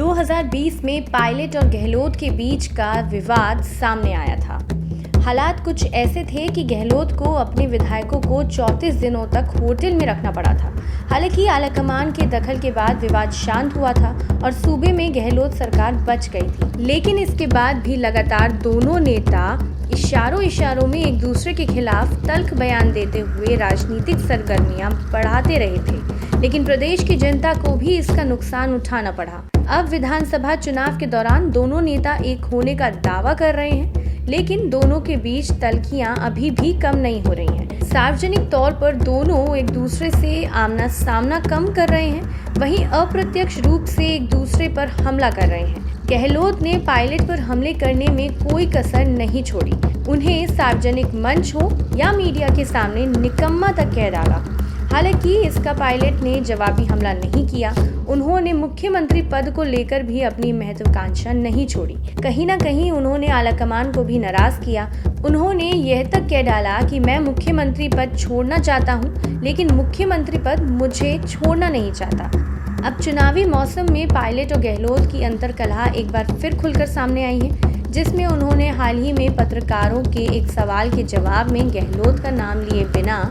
2020 में पायलट और गहलोत के बीच का विवाद सामने आया था। हालात कुछ ऐसे थे कि गहलोत को अपने विधायकों को 34 दिनों तक होटल में रखना पड़ा था। हालांकि आलाकमान के दखल के बाद विवाद शांत हुआ था और सूबे में गहलोत सरकार बच गई थी। लेकिन इसके बाद भी लगातार दोनों नेता इशारों में एक दूसरे के खिलाफ तल्ख बयान देते हुए राजनीतिक सरगर्मियां बढ़ाते रहे थे। लेकिन प्रदेश की जनता को भी इसका नुकसान उठाना पड़ा। अब विधानसभा चुनाव के दौरान दोनों नेता एक होने का दावा कर रहे हैं, लेकिन दोनों के बीच तल्खियां अभी भी कम नहीं हो रही हैं। सार्वजनिक तौर पर दोनों एक दूसरे से आमना सामना कम कर रहे हैं, वहीं अप्रत्यक्ष रूप से एक दूसरे पर हमला कर रहे हैं। गहलोत ने पायलट पर हमले करने में कोई कसर नहीं छोड़ी। उन्हें सार्वजनिक मंच हो या मीडिया के सामने निकम्मा तक कह डाला। हालांकि इसका पायलट ने जवाबी हमला नहीं किया। उन्होंने मुख्यमंत्री पद को लेकर भी अपनी महत्वाकांक्षा नहीं छोड़ी। कहीं ना कहीं उन्होंने आलाकमान को भी नाराज किया। उन्होंने यह तक कह डाला कि मैं मुख्यमंत्री पद छोड़ना चाहता हूं, लेकिन मुख्यमंत्री पद मुझे छोड़ना नहीं चाहता। अब चुनावी मौसम में पायलट और गहलोत की अंतर्कलह एक बार फिर खुलकर सामने आई है, जिसमें उन्होंने हाल ही में पत्रकारों के एक सवाल के जवाब में गहलोत का नाम लिए बिना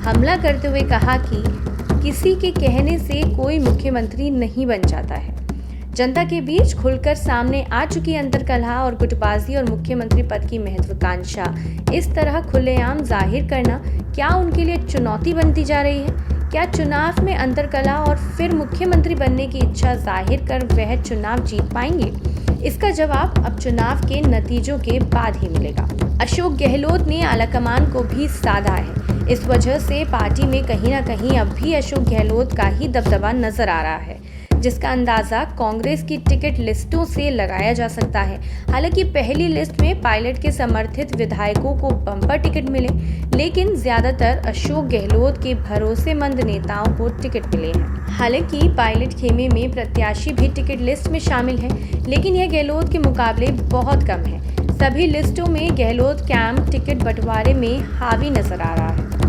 हमला करते हुए कहा कि किसी के कहने से कोई मुख्यमंत्री नहीं बन जाता है। जनता के बीच खुलकर सामने आ चुकी अंतर्कलह और गुटबाजी और मुख्यमंत्री पद की महत्वाकांक्षा इस तरह खुलेआम जाहिर करना क्या उनके लिए चुनौती बनती जा रही है? क्या चुनाव में अंतर्कलह और फिर मुख्यमंत्री बनने की इच्छा जाहिर कर वह चुनाव जीत पाएंगे? इसका जवाब अब चुनाव के नतीजों के बाद ही मिलेगा। अशोक गहलोत ने आलाकमान को भी साधा है। इस वजह से पार्टी में कहीं ना कहीं अब भी अशोक गहलोत का ही दबदबा नजर आ रहा है, जिसका अंदाजा कांग्रेस की टिकट लिस्टों से लगाया जा सकता है। हालांकि पहली लिस्ट में पायलट के समर्थित विधायकों को बम्पर टिकट मिले, लेकिन ज्यादातर अशोक गहलोत के भरोसेमंद नेताओं को टिकट मिले हैं। हालांकि पायलट खेमे में प्रत्याशी भी टिकट लिस्ट में शामिल है, लेकिन यह गहलोत के मुकाबले बहुत कम है। सभी लिस्टों में गहलोत कैंप टिकट बंटवारे में हावी नजर आ रहा है।